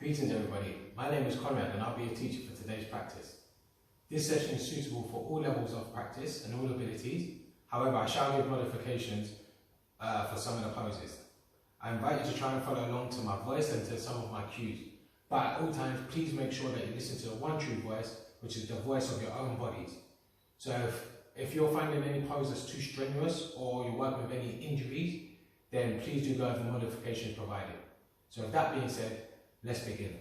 Greetings everybody, my name is Conrad and I'll be a teacher for today's practice. This session is suitable for all levels of practice and all abilities, however I shall give modifications for some of the poses. I invite you to try and follow along to my voice and to some of my cues, but at all times please make sure that you listen to the one true voice, which is the voice of your own bodies. So if you're finding any pose that's too strenuous or you work with any injuries, then please do go over the modifications provided. So with that being said, let's begin.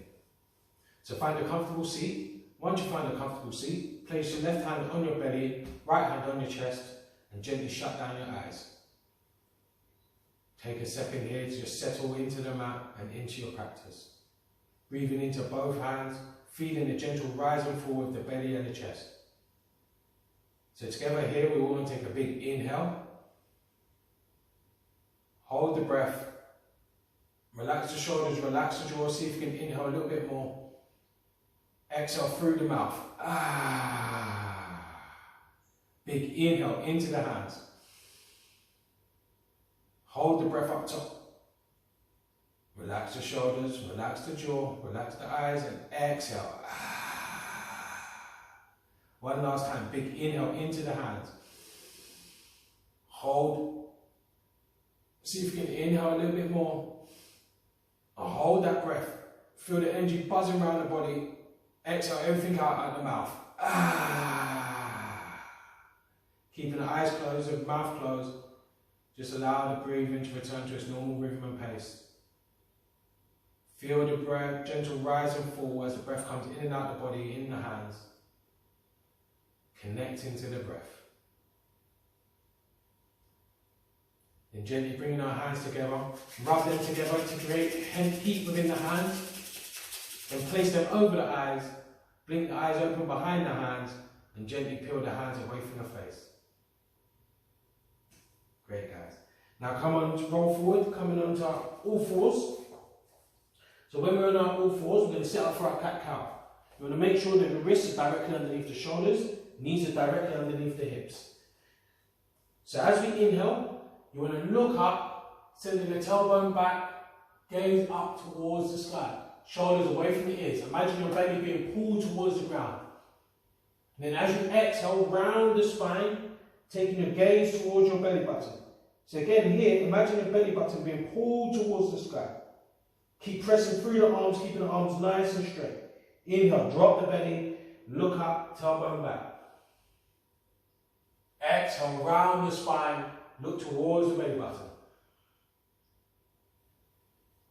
So find a comfortable seat. Once you find a comfortable seat, place your left hand on your belly, right hand on your chest, and gently shut down your eyes. Take a second here to just settle into the mat and into your practice. Breathing into both hands, feeling the gentle rise and fall of the belly and the chest. So together here, we want to take a big inhale. Hold the breath. Relax the shoulders, relax the jaw, see if you can inhale a little bit more. Exhale through the mouth. Big inhale into the hands. Hold the breath up top. Relax the shoulders, relax the jaw, relax the eyes, and exhale. One last time, big inhale into the hands. Hold. See if you can inhale a little bit more. Hold that breath. Feel the energy buzzing around the body. Exhale everything out the mouth. Keeping the eyes closed and mouth closed. Just allow the breathing to return to its normal rhythm and pace. Feel the breath, gentle rise and fall as the breath comes in and out the body, in the hands. Connecting to the breath. Then gently bringing our hands together, rub them together to create heat within the hands. Then place them over the eyes, blink the eyes open behind the hands, and gently peel the hands away from the face. Great, guys. Now come on, roll forward, coming onto our all fours. So when we're on our all fours, we're going to set up for our cat-cow. You want to make sure that the wrists are directly underneath the shoulders, knees are directly underneath the hips. So as we inhale, you want to look up, sending the tailbone back, gaze up towards the sky, shoulders away from the ears. Imagine your belly being pulled towards the ground. And then as you exhale, round the spine, taking your gaze towards your belly button. So again here, imagine your belly button being pulled towards the sky. Keep pressing through the arms, keeping the arms nice and straight. Inhale, drop the belly, look up, tailbone back. Exhale, round the spine, look towards the belly button.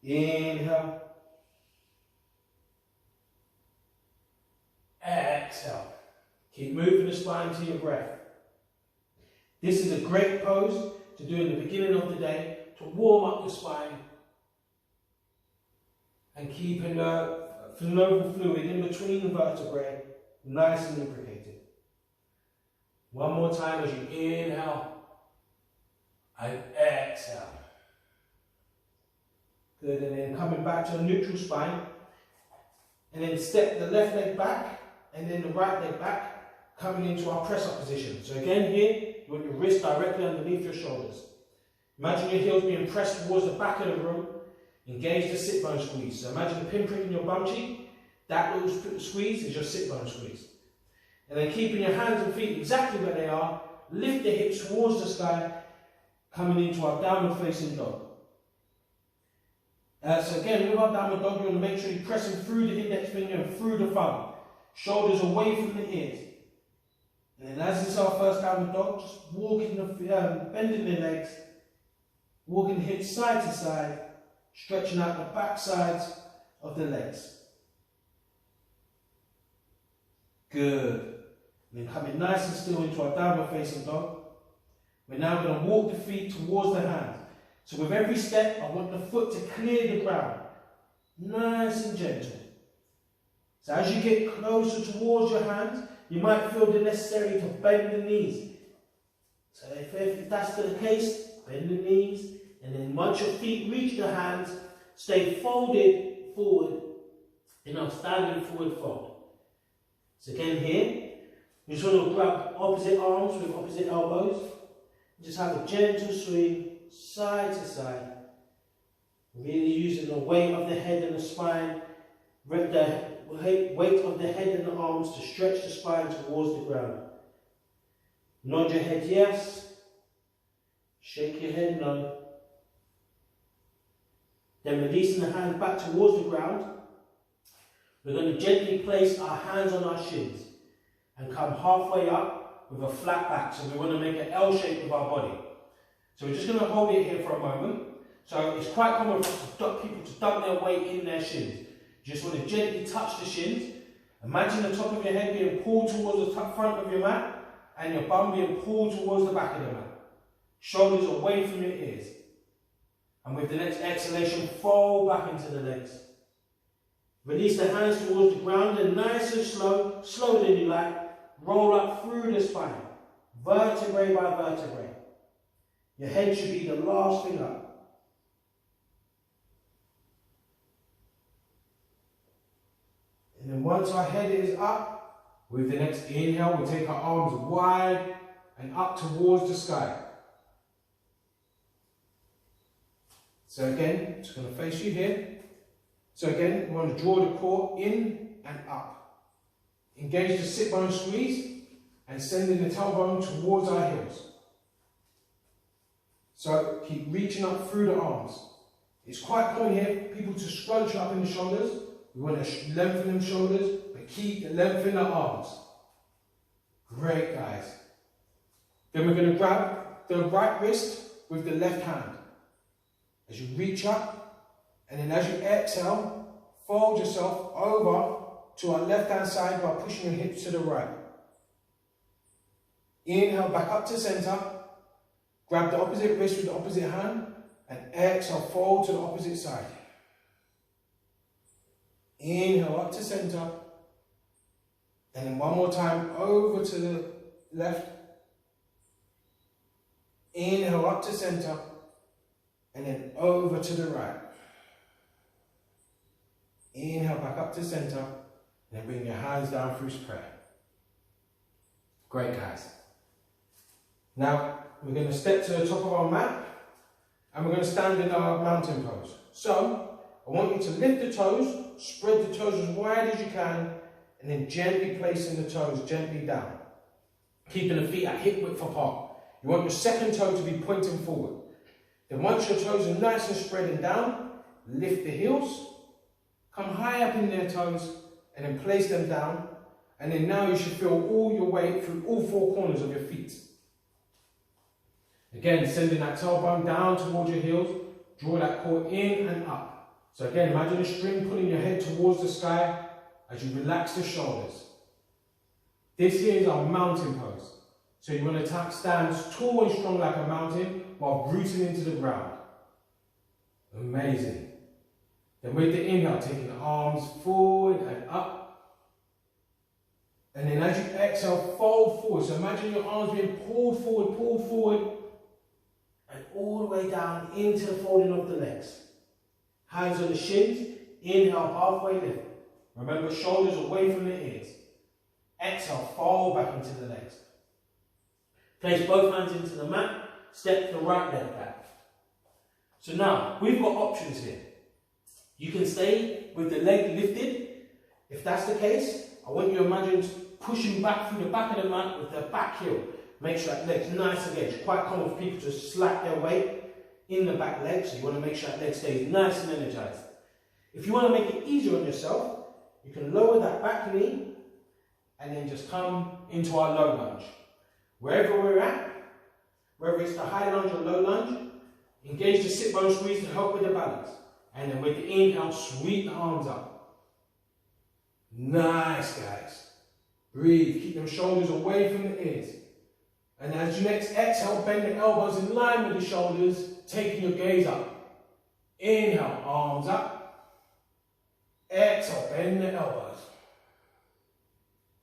Inhale. Exhale. Keep moving the spine to your breath. This is a great pose to do in the beginning of the day to warm up the spine and keeping the synovial fluid in between the vertebrae nice and lubricated. One more time as you inhale. And exhale. Good, and then coming back to a neutral spine. And then step the left leg back, and then the right leg back, coming into our press-up position. So again here, you want your wrist directly underneath your shoulders. Imagine your heels being pressed towards the back of the room. Engage the sit bone squeeze. So imagine the pinprick in your bum cheek. That little squeeze is your sit bone squeeze. And then keeping your hands and feet exactly where they are, lift the hips towards the sky, coming into our downward facing dog. So again, with our downward dog, you want to make sure you're pressing through the index finger and through the thumb. Shoulders away from the ears. And then as this is our first downward dog, just walking, bending the legs, walking the hips side to side, stretching out the back sides of the legs. Good. And then coming nice and still into our downward facing dog. We're now going to walk the feet towards the hands. So with every step, I want the foot to clear the ground. Nice and gentle. So as you get closer towards your hands, you might feel the necessary to bend the knees. So if that's the case, bend the knees. And then once your feet reach the hands, stay folded forward in our standing forward fold. So again here, we just want to grab opposite arms with opposite elbows. Just have a gentle swing, side to side. Really using the weight of the head and the spine the weight of the head and the arms to stretch the spine towards the ground. Nod your head yes. Shake your head no. Then releasing the hands back towards the ground, we're going to gently place our hands on our shins and come halfway up with a flat back. So we want to make an L shape with our body. So we're just going to hold it here for a moment. So it's quite common for people to dump their weight in their shins. You just want to gently touch the shins. Imagine the top of your head being pulled towards the front of your mat and your bum being pulled towards the back of the mat. Shoulders away from your ears. And with the next exhalation, fold back into the legs. Release the hands towards the ground and nice and slow, slower than you like, roll up through the spine, vertebrae by vertebrae. Your head should be the last thing up. And then once our head is up, with the next inhale, we take our arms wide and up towards the sky. So again, I'm just going to face you here. So again, we want to draw the core in and up. Engage the sit bone squeeze and sending the tailbone towards our heels. So keep reaching up through the arms. It's quite common here, people to scrunch up in the shoulders. We want to lengthen them shoulders, but keep the length in the arms. Great, guys. Then we're going to grab the right wrist with the left hand. As you reach up, and then as you exhale, fold yourself over to our left hand side by pushing your hips to the right. Inhale back up to center. Grab the opposite wrist with the opposite hand and exhale, fold to the opposite side. Inhale up to center. And then one more time over to the left. Inhale up to center. And then over to the right. Inhale back up to center. And then bring your hands down through prayer. Great, guys. Now, we're going to step to the top of our mat. And we're going to stand in our mountain pose. So, I want you to lift the toes. Spread the toes as wide as you can. And then gently placing the toes gently down. Keeping the feet at hip width apart. You want your second toe to be pointing forward. Then once your toes are nice and spreading down, lift the heels, come high up in their toes, and then place them down. And then now you should feel all your weight through all four corners of your feet. Again, sending that tailbone down towards your heels, draw that core in and up. So again, imagine a string pulling your head towards the sky as you relax the shoulders. This here is our mountain pose. So you want to stand tall and strong like a mountain while rooting into the ground. Amazing. Then with the inhale, taking the arms forward and up. And then as you exhale, fold forward. So imagine your arms being pulled forward, and all the way down into the folding of the legs. Hands on the shins, inhale, halfway lift. Remember, shoulders away from the ears. Exhale, fold back into the legs. Place both hands into the mat, step the right leg back. So now, we've got options here. You can stay with the leg lifted. If that's the case, I want you to imagine pushing back through the back of the mat with the back heel. Make sure that leg's nice and engaged. Quite common for people to slack their weight in the back leg, so you want to make sure that leg stays nice and energized. If you want to make it easier on yourself, you can lower that back knee and then just come into our low lunge. Wherever we're at, whether it's the high lunge or low lunge, engage the sit bone squeeze to help with the balance. And then with the inhale, sweep the arms up. Nice, guys. Breathe. Keep them shoulders away from the ears. And as you next exhale, bend the elbows in line with the shoulders, taking your gaze up. Inhale, arms up. Exhale, bend the elbows.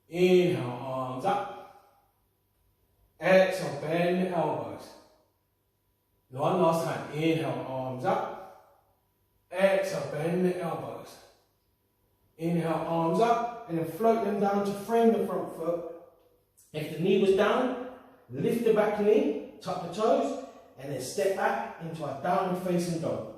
Inhale, arms up. Exhale, bend the elbows. One last time. Inhale, arms up. Exhale, bend the elbows. Inhale, arms up, and then float them down to frame the front foot. If the knee was down, lift the back knee, tuck the toes, and then step back into our downward facing dog.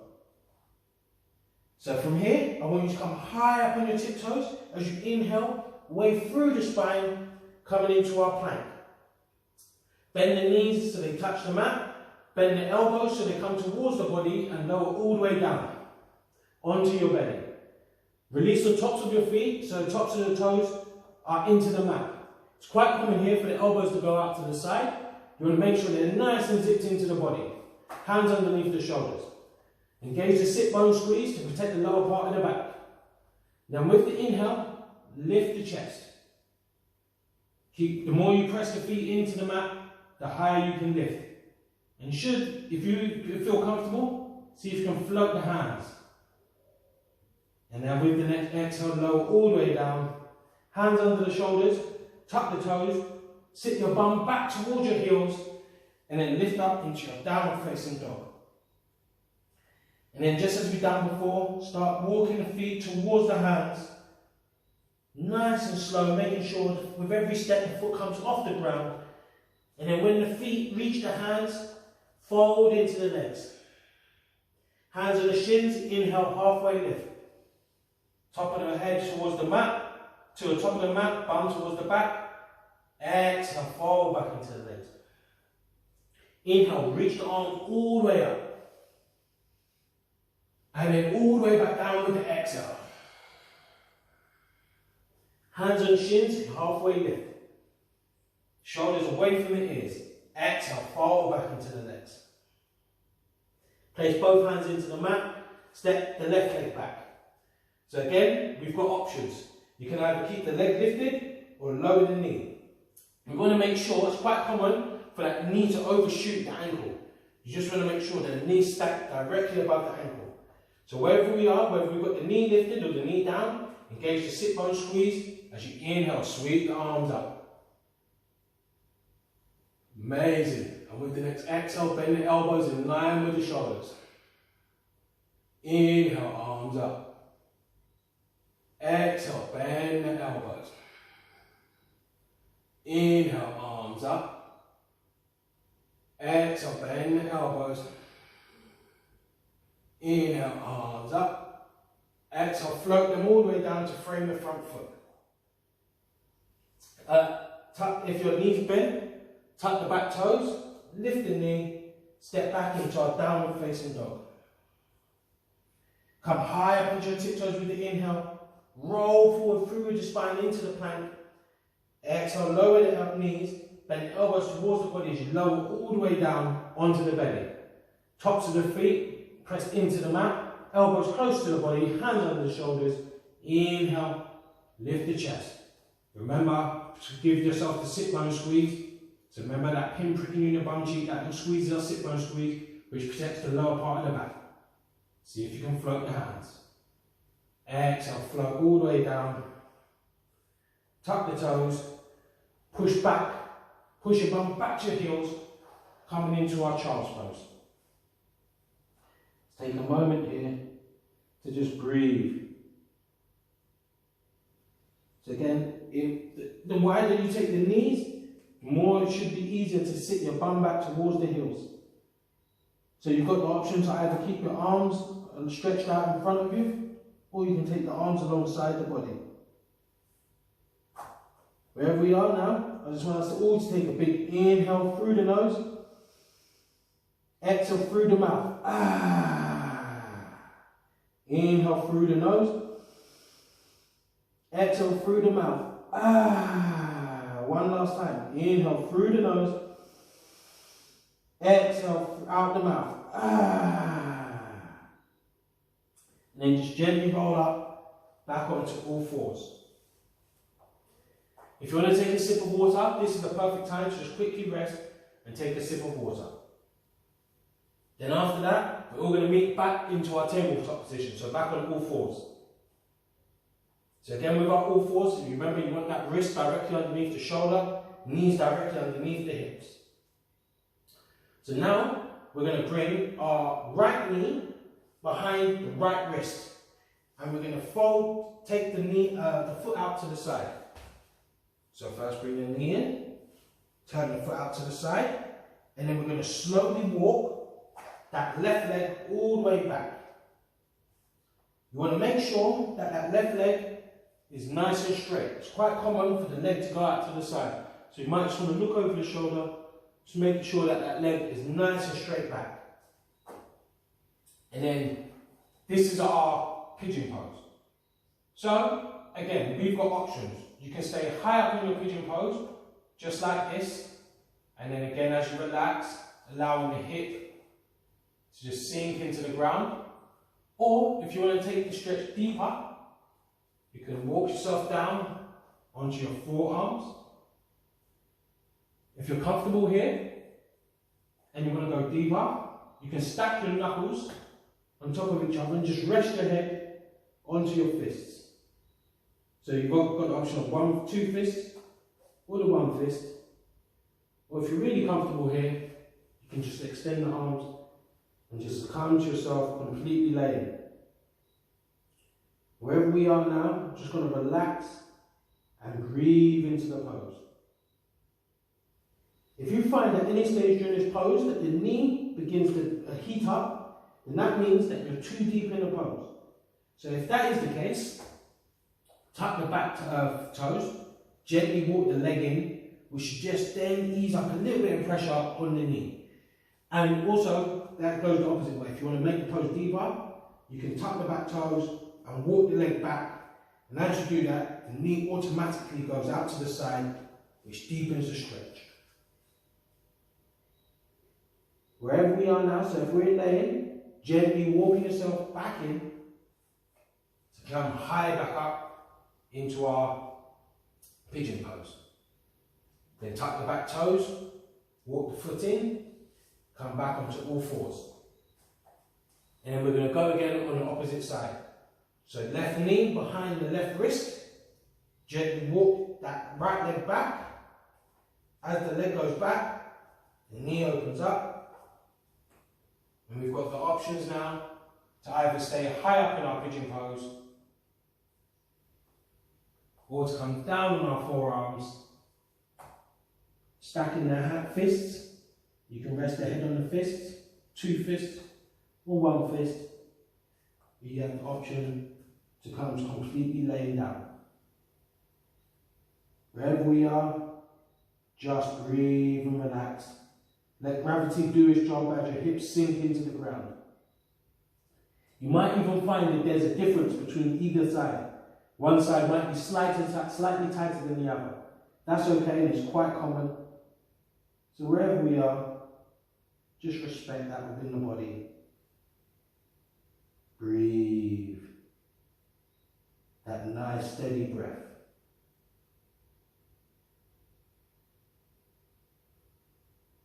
So from here, I want you to come high up on your tiptoes as you inhale, way through the spine, coming into our plank. Bend the knees so they touch the mat. Bend the elbows so they come towards the body and lower all the way down onto your belly. Release the tops of your feet so the tops of the toes are into the mat. It's quite common here for the elbows to go out to the side. You want to make sure they're nice and zipped into the body. Hands underneath the shoulders. Engage the sit bone squeeze to protect the lower part of the back. Then with the inhale, lift the chest. The more you press the feet into the mat, the higher you can lift. And if you feel comfortable, see if you can float the hands. And then with the next exhale, lower all the way down. Hands under the shoulders, tuck the toes, sit your bum back towards your heels, and then lift up into your downward facing dog. And then just as we've done before, start walking the feet towards the hands. Nice and slow, making sure that with every step the foot comes off the ground. And then when the feet reach the hands, fold into the legs. Hands on the shins, inhale, halfway lift. Top of the head towards the mat, to the top of the mat, bum towards the back. Exhale, fold back into the legs. Inhale, reach the arms all the way up. And then all the way back down with the exhale. Hands on shins, halfway lift. Shoulders away from the ears. Exhale, fold back into the legs. Place both hands into the mat. Step the left leg back. So again, we've got options. You can either keep the leg lifted or lower the knee. We want to make sure, it's quite common for that knee to overshoot the ankle. You just want to make sure that the knee stacked directly above the ankle. So wherever we are, whether we've got the knee lifted or the knee down, engage the sit bone squeeze. As you inhale, sweep the arms up. Amazing. And with the next exhale, bend the elbows in line with the shoulders. Inhale, arms up. Exhale, bend the elbows. Inhale, arms up. Exhale, bend the elbows. Inhale, arms up. Exhale, float them all the way down to frame the front foot. If your knees bend, tuck the back toes, lift the knee, step back into our downward facing dog. Come high up onto your tiptoes with the inhale. Roll forward through the spine into the plank. Exhale, lower the knees, bend the elbows towards the body as you lower all the way down onto the belly. Tops of the feet press into the mat, elbows close to the body, hands under the shoulders. Inhale, lift the chest. Remember to give yourself the sit bone squeeze. So remember that pin pricking in your bum cheek, that will squeeze your sit bone squeeze, which protects the lower part of the back. See if you can float the hands. Exhale, float all the way down. Tuck the toes. Push back. Push your bum back to your heels. Coming into our child's pose. Let's take a moment here to just breathe. So again, the wider you take the knees, the more it should be easier to sit your bum back towards the heels. So you've got the option to either keep your arms stretched out in front of you, or you can take the arms alongside the body. Wherever we are now, I just want us to always take a big inhale through the nose, exhale through the mouth. Inhale through the nose, exhale through the mouth. One last time. Inhale through the nose, exhale out the mouth. And then just gently roll up, back onto all fours. If you want to take a sip of water, this is the perfect time to just quickly rest and take a sip of water. Then after that, we're all going to meet back into our tabletop position, so back on all fours. So again, with our all fours, if you remember, you want that wrist directly underneath the shoulder, knees directly underneath the hips. So now, we're going to bring our right knee behind the right wrist. And we're going to take the foot out to the side. So first bring the knee in, turn the foot out to the side, and then we're going to slowly walk that left leg all the way back. You want to make sure that that left leg is nice and straight. It's quite common for the leg to go out to the side. So you might just want to look over the shoulder, just making sure that that leg is nice and straight back. And then this is our pigeon pose. So again, we've got options. You can stay high up in your pigeon pose, just like this. And then again, as you relax, allowing the hip to just sink into the ground. Or if you want to take the stretch deeper, you can walk yourself down onto your forearms. If you're comfortable here and you want to go deeper, you can stack your knuckles on top of each other and just rest your head onto your fists. So you've got the option of 2 fists or the 1 fist. Or if you're really comfortable here, you can just extend the arms and just come to yourself completely laying. Wherever we are now, just going to relax and breathe into the pose. If you find at any stage during this pose that the knee begins to heat up, then that means that you're too deep in the pose. So if that is the case, tuck the back toes, gently walk the leg in, which should just then ease up a little bit of pressure on the knee. And also, that goes the opposite way. If you want to make the pose deeper, you can tuck the back toes and walk the leg back. And as you do that, the knee automatically goes out to the side, which deepens the stretch. Wherever we are now, so if we're laying, gently walking yourself back in to come high back up into our pigeon pose. Then tuck the back toes, walk the foot in, come back onto all fours. And then we're going to go again on the opposite side. So left knee behind the left wrist, gently walk that right leg back. As the leg goes back, the knee opens up. And we've got the options now to either stay high up in our pigeon pose or to come down on our forearms, stacking the fists. You can rest the head on the fists, 2 fists or 1 fist. You have the option to come completely laying down. Wherever we are, just breathe and relax. Let gravity do its job as your hips sink into the ground. You might even find that there's a difference between either side. One side might be slightly tighter than the other. That's okay, and it's quite common. So wherever we are, just respect that within the body. Breathe. That nice steady breath.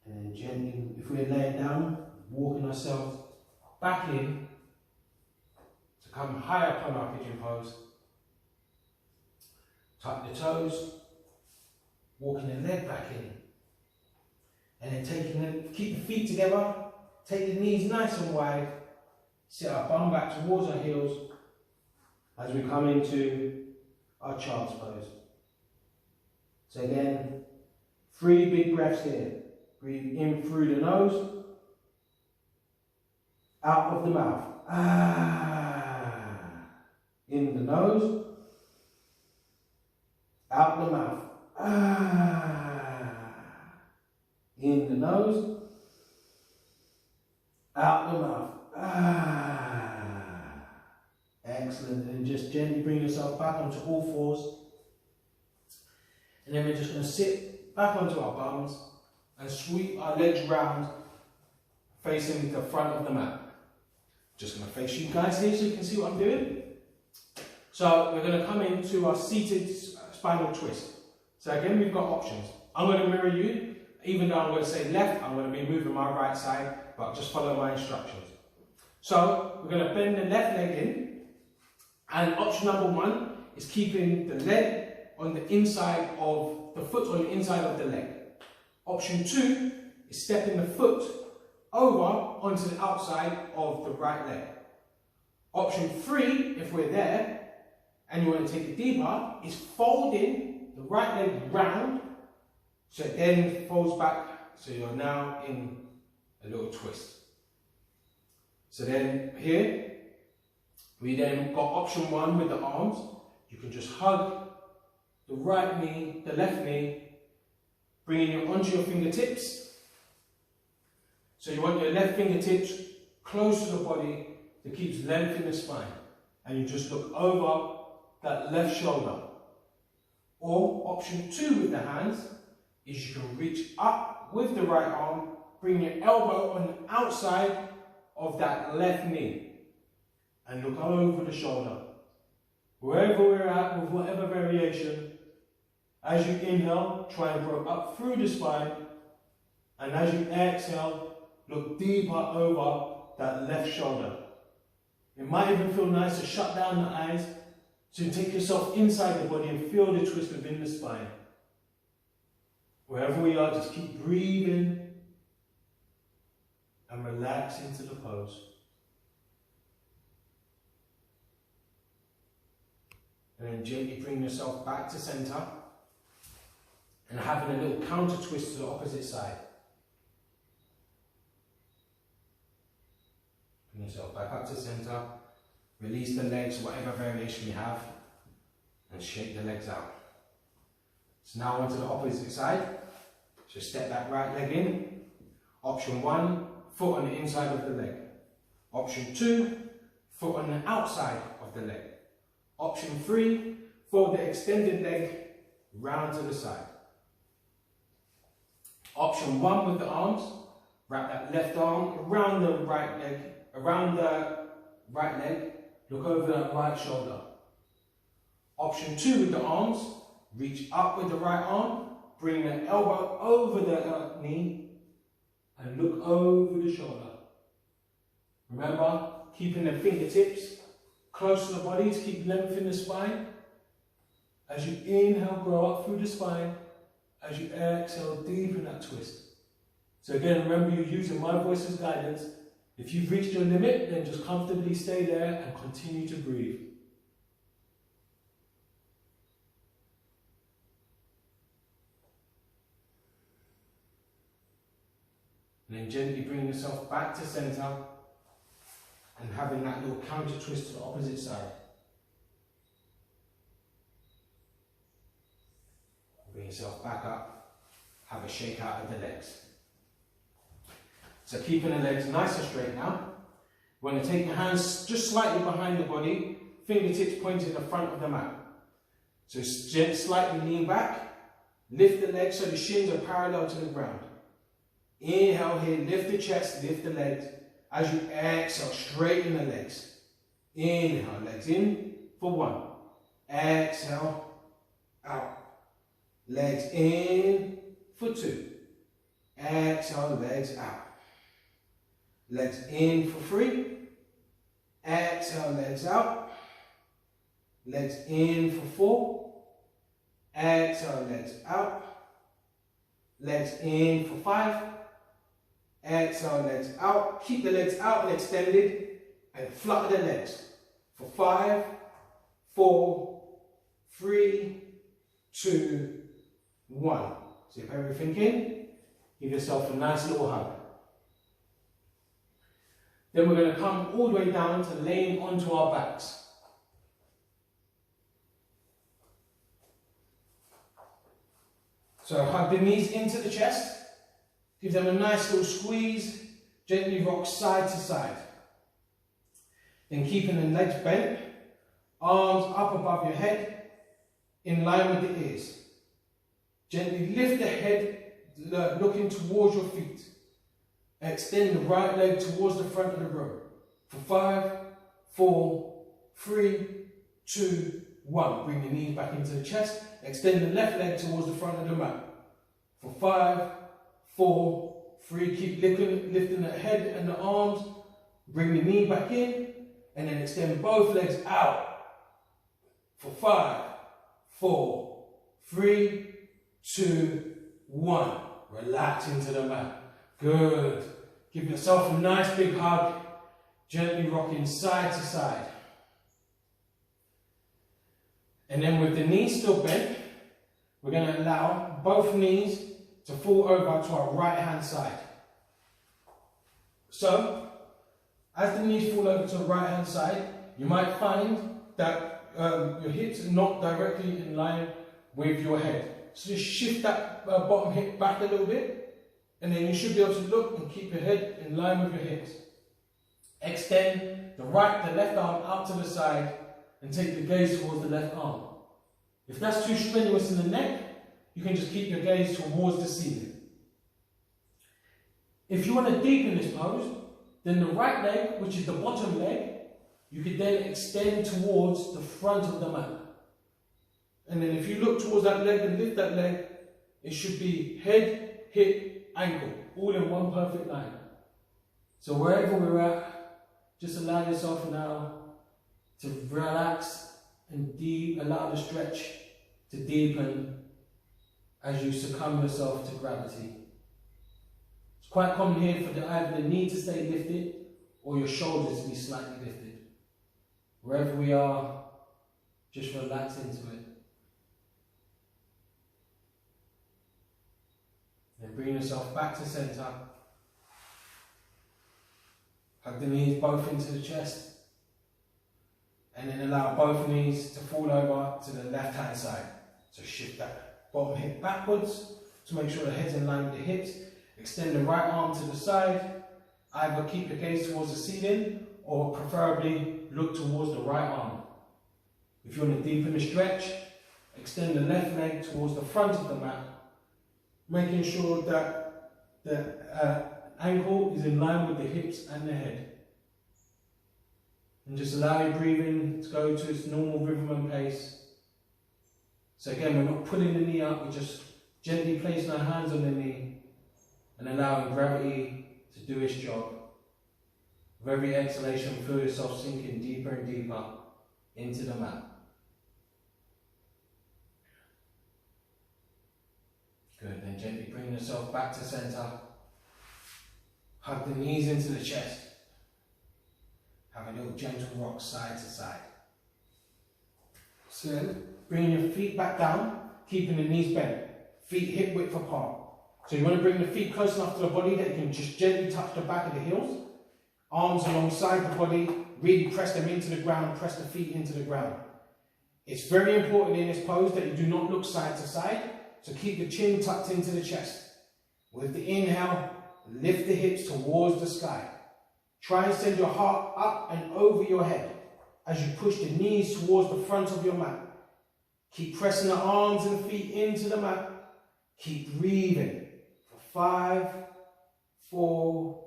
And then gently, if we're laying down, walking ourselves back in to come high up on our pigeon pose. Tuck the toes, walking the leg back in. And then keep the feet together, take the knees nice and wide, sit our bum back towards our heels as we come into our child's pose. So again, 3 big breaths here. Breathe in through the nose, out of the mouth. Ah. In the nose, out the mouth. Ah. In the nose, out the mouth. Ah. Excellent. And just gently bring yourself back onto all fours. And then we're just going to sit back onto our bums and sweep our legs round, facing the front of the mat. Just going to face you guys here so you can see what I'm doing. So we're going to come into our seated spinal twist. So again, we've got options. I'm going to mirror you. Even though I'm going to say left, I'm going to be moving my right side, but just follow my instructions. So we're going to bend the left leg in, and option number 1 is keeping the leg on the inside of the foot on the inside of the leg. Option 2 is stepping the foot over onto the outside of the right leg. Option 3, if we're there and you want to take it deeper, is folding the right leg round so it then folds back, so you're now in a little twist. So then here, We then got option 1 with the arms. You can just hug the right knee, the left knee, bringing it onto your fingertips. So you want your left fingertips close to the body to keep length in the spine. And you just look over that left shoulder. Or option 2 with the hands is you can reach up with the right arm, bring your elbow on the outside of that left knee and look over the shoulder. Wherever we're at with whatever variation, as you inhale, try and grow up through the spine, and as you exhale, look deeper over that left shoulder. It might even feel nice to shut down the eyes, so take yourself inside the body and feel the twist within the spine. Wherever we are, just keep breathing and relax into the pose. And then gently bring yourself back to center and having a little counter twist to the opposite side. Bring yourself back up to center, release the legs, whatever variation you have, and shake the legs out. So now onto the opposite side. So step that right leg in. Option 1, foot on the inside of the leg. Option 2, foot on the outside of the leg. Option 3, fold the extended leg round to the side. Option 1 with the arms, wrap that left arm around the right leg, look over that right shoulder. Option 2 with the arms, reach up with the right arm, bring the elbow over the knee and look over the shoulder. Remember, keeping the fingertips close to the body to keep length in the spine. As you inhale, grow up through the spine. As you exhale, deepen that twist. So again, remember you're using my voice as guidance. If you've reached your limit, then just comfortably stay there and continue to breathe. And then gently bring yourself back to center and having that little counter twist to the opposite side. Bring yourself back up, have a shake out of the legs. So keeping the legs nice and straight now. We're going to take your hands just slightly behind the body, fingertips pointing in the front of the mat. So slightly lean back, lift the legs so the shins are parallel to the ground. Inhale here, lift the chest, lift the legs. As you exhale, straighten the legs. Inhale, legs in for 1. Exhale, out. Legs in for 2. Exhale, legs out. Legs in for 3. Exhale, legs out. Legs in for 4. Exhale, legs out. Legs in for 5. Exhale, legs out. Keep the legs out and extended and flutter the legs for 5, 4, 3, 2, 1. Zip everything in. Give yourself a nice little hug. Then we're going to come all the way down to laying onto our backs. So hug the knees into the chest. Give them a nice little squeeze. Gently rock side to side. Then keeping the legs bent. Arms up above your head. In line with the ears. Gently lift the head, looking towards your feet. Extend the right leg towards the front of the room. For 5, 4, 3, 2, 1. Bring the knees back into the chest. Extend the left leg towards the front of the mat. For 5, 4, 3. Keep lifting the head and the arms. Bring the knee back in. And then extend both legs out. For 5, 4, 3, 2, 1. Relax into the mat. Good. Give yourself a nice big hug. Gently rocking side to side. And then with the knees still bent, we're going to allow both knees to fall over to our right hand side. So, as the knees fall over to the right hand side, you might find that your hips are not directly in line with your head. So just shift that bottom hip back a little bit, and then you should be able to look and keep your head in line with your hips. Extend the left arm out to the side and take the gaze towards the left arm. If that's too strenuous in the neck, you can just keep your gaze towards the ceiling. If you want to deepen this pose, then the right leg, which is the bottom leg, you could then extend towards the front of the mat. And then if you look towards that leg and lift that leg, it should be head, hip, ankle, all in one perfect line. So wherever we're at, just allow yourself now to relax and allow the stretch to deepen as you succumb yourself to gravity. It's quite common here for either the knee to stay lifted or your shoulders to be slightly lifted. Wherever we are, just relax into it. Then bring yourself back to center. Hug the knees both into the chest. And then allow both knees to fall over to the left hand side. So shift that bottom hip backwards to make sure the head's in line with the hips. Extend the right arm to the side. Either keep your gaze towards the ceiling or preferably look towards the right arm. If you want to deepen the stretch, extend the left leg towards the front of the mat, making sure that the ankle is in line with the hips and the head. And just allow your breathing to go to its normal rhythm and pace. So again, we're not pulling the knee up, we're just gently placing our hands on the knee and allowing gravity to do its job. With every exhalation, feel yourself sinking deeper and deeper into the mat. Good, then gently bring yourself back to center. Hug the knees into the chest. Have a little gentle rock side to side. So then, bring your feet back down, keeping the knees bent. Feet hip width apart. So you want to bring the feet close enough to the body that you can just gently touch the back of the heels. Arms alongside the body, really press them into the ground, press the feet into the ground. It's very important in this pose that you do not look side to side, so keep the chin tucked into the chest. With the inhale, lift the hips towards the sky. Try and send your heart up and over your head as you push the knees towards the front of your mat. Keep pressing the arms and feet into the mat. Keep breathing for 5, 4,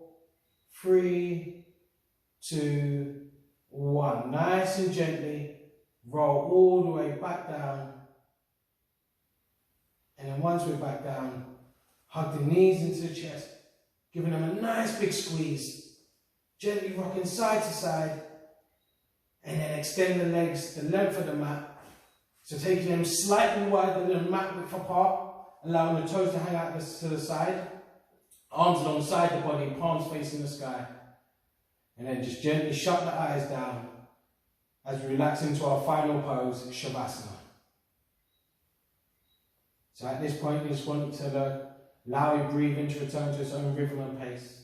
3, 2, 1. Nice and gently roll all the way back down. And then once we're back down, hug the knees into the chest, giving them a nice big squeeze. Gently rocking side to side. And then extend the legs the length of the mat. So taking them slightly wider than the mat width apart, allowing the toes to hang out to the side. Arms alongside the body, palms facing the sky. And then just gently shut the eyes down as we relax into our final pose, Shavasana. So at this point, you just want to allow your breathing to return to its own rhythm and pace.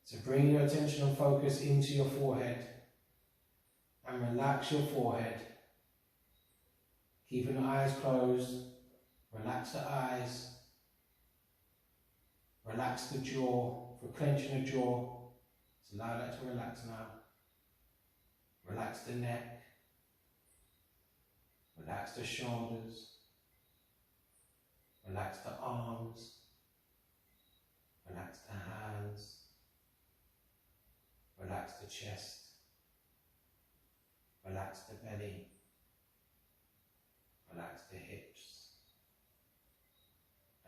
So bring your attention and focus into your forehead and relax your forehead. Keeping the eyes closed, relax the eyes, relax the jaw, for clenching the jaw. So allow that to relax now. Relax the neck, relax the shoulders, relax the arms, relax the hands, relax the chest, relax the belly, relax the hips,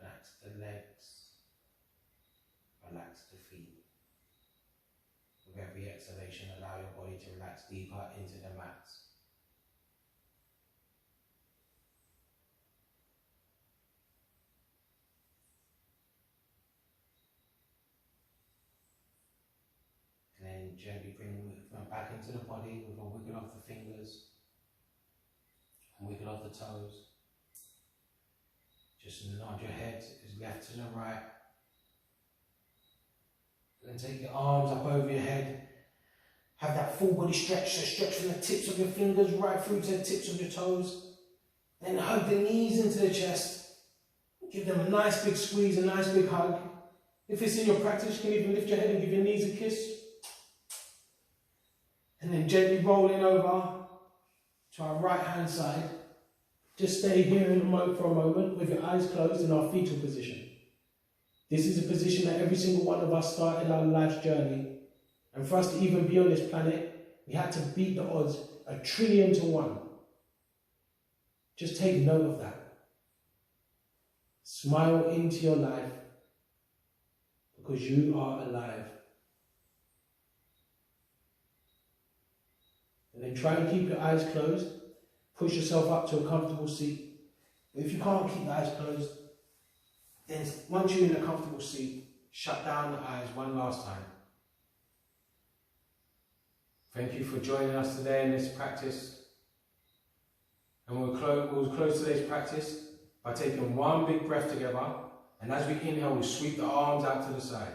relax the legs, relax the feet. With every exhalation, allow your body to relax deeper into the mats. And then gently bring the movement back into the body with a wiggle of the fingers and wiggle of the toes. Just nod your head is left to the right. Then take your arms up over your head Have that full body stretch, so stretch from the tips of your fingers right through to the tips of your toes. Then hug the knees into the chest. Give them a nice big squeeze, a nice big hug. If it's in your practice, you can even lift your head and give your knees a kiss. And then gently rolling over to our right hand side. Just stay here in the mode for a moment with your eyes closed in our fetal position. This is a position that every single one of us started our life's journey. And for us to even be on this planet, we had to beat the odds 1,000,000,000 to 1. Just take note of that. Smile into your life because you are alive. And then try and keep your eyes closed. Push yourself up to a comfortable seat. If you can't keep the eyes closed, then once you're in a comfortable seat, shut down the eyes one last time. Thank you for joining us today in this practice. And we'll close today's practice by taking one big breath together. And as we inhale, we sweep the arms out to the side.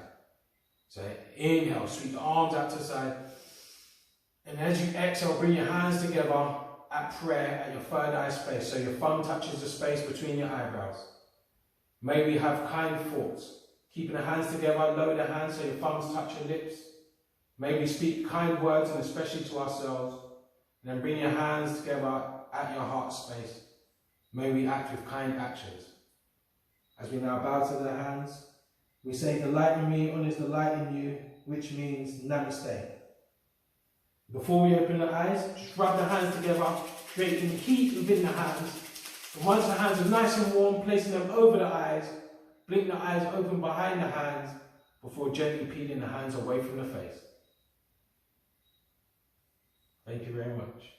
So inhale, sweep the arms out to the side. And as you exhale, bring your hands together at prayer at your third eye space. So your thumb touches the space between your eyebrows. May we have kind thoughts. Keeping the hands together, lower the hands so your thumbs touch your lips. May we speak kind words, and especially to ourselves. And then bring your hands together at your heart space. May we act with kind actions. As we now bow to the hands, we say, "Delight in me, honors the light in you," which means Namaste. Before we open the eyes, just rub the hands together, creating heat within the hands. And once the hands are nice and warm, placing them over the eyes, blink the eyes open behind the hands before gently peeling the hands away from the face. Thank you very much.